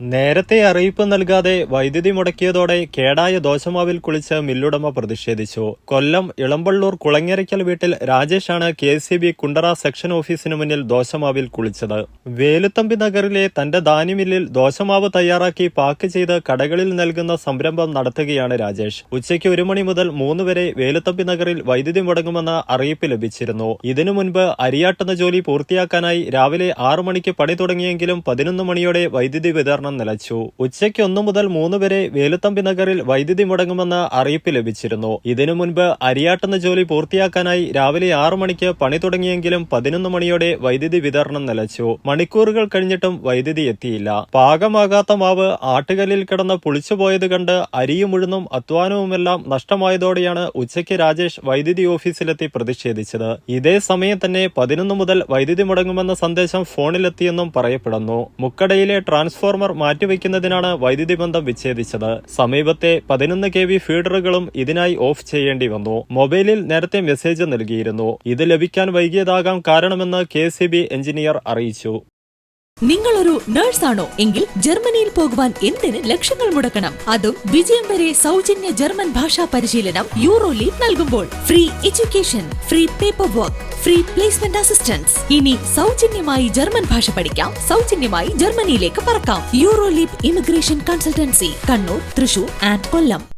നേരത്തെ അറിയിപ്പ് നൽകാതെ വൈദ്യുതി മുടക്കിയതോടെ കേടായ ദോശമാവിൽ കുളിച്ച് മില്ലുടമ പ്രതിഷേധിച്ചു. കൊല്ലം ഇളമ്പള്ളൂർ കുളങ്ങരയ്ക്കൽ വീട്ടിൽ രാജേഷാണ് കെ.എസ്.ഇ.ബി. കുണ്ടറ സെക്ഷൻ ഓഫീസിനു മുന്നിൽ ദോശമാവിൽ കുളിച്ചത്. വേലുത്തമ്പി നഗറിലെ തന്റെ ധാന്യമില്ലിൽ ദോശമാവ് തയ്യാറാക്കി പാക്ക് ചെയ്ത് കടകളിൽ നൽകുന്ന സംരംഭം നടത്തുകയാണ് രാജേഷ്. ഉച്ചയ്ക്ക് 1 മണി മുതൽ 3 വരെ വേലുത്തമ്പി നഗറിൽ വൈദ്യുതി മുടങ്ങുമെന്ന അറിയിപ്പ് ലഭിച്ചിരുന്നു. ഇതിനു മുൻപ് അരിയാട്ടുന്ന ജോലി പൂർത്തിയാക്കാനായി രാവിലെ 6 മണിക്ക് പണി തുടങ്ങിയെങ്കിലും 11 മണിയോടെ വൈദ്യുതി വിതരണം നിലച്ചു. ഉച്ചയ്ക്ക് 1 മുതൽ 3 വരെ വേലുത്തമ്പി നഗറിൽ വൈദ്യുതി മുടങ്ങുമെന്ന അറിയിപ്പ് ലഭിച്ചിരുന്നു. ഇതിനു മുൻപ് അരിയാട്ടുന്ന ജോലി പൂർത്തിയാക്കാനായി രാവിലെ 6 മണിക്ക് പണി തുടങ്ങിയെങ്കിലും 11 മണിയോടെ വൈദ്യുതി വിതരണം നിലച്ചു. മണിക്കൂറുകൾ കഴിഞ്ഞിട്ടും വൈദ്യുതി എത്തിയില്ല. പാകമാകാത്ത മാവ് ആട്ടുകല്ലിൽ കിടന്ന് പുളിച്ചുപോയത് കണ്ട് അരിയും ഉഴുന്നും അധ്വാനവുമെല്ലാം നഷ്ടമായതോടെയാണ് ഉച്ചയ്ക്ക് രാജേഷ് വൈദ്യുതി ഓഫീസിലെത്തി പ്രതിഷേധിച്ചത്. ഇതേ സമയം തന്നെ 11 മുതൽ വൈദ്യുതി മുടങ്ങുമെന്ന സന്ദേശം ഫോണിലെത്തിയെന്നും പറയപ്പെടുന്നു. മുക്കടയിലെ ട്രാൻസ്ഫോർമർ മാറ്റിവെക്കുന്നതിനാണ് വൈദ്യുതി ബന്ധം വിച്ഛേദിച്ചത്. സമീപത്തെ 11 kV ഫീഡറുകളും ഇതിനായി ഓഫ് ചെയ്യേണ്ടി വന്നു. മൊബൈലിൽ നേരത്തെ മെസ്സേജ് നൽകിയിരുന്നു. ഇത് ലഭിക്കാൻ വൈകിയതാകാം കാരണമെന്ന് കെ.എസ്.ഇ.ബി. എഞ്ചിനീയർ അറിയിച്ചു. നിങ്ങളൊരു നഴ്സാണോ എങ്കിൽ ജർമ്മനിയിൽ പോകുവാൻ എന്തിന് ലക്ഷങ്ങൾ മുടക്കണം? അതും വിജയം വരെ സൗജന്യ ജർമ്മൻ ഭാഷാ പരിശീലനം യൂറോലീഗ് നൽകുമ്പോൾ. Free education, free paper work, free placement assistance. ഇനി സൗജന്യമായി ജർമ്മൻ ഭാഷ പഠിക്കാം, സൗജന്യമായി ജർമ്മനിയിലേക്ക് പറക്കാം. Euroleague immigration consultancy, Kannur, Thrissur and Kollam.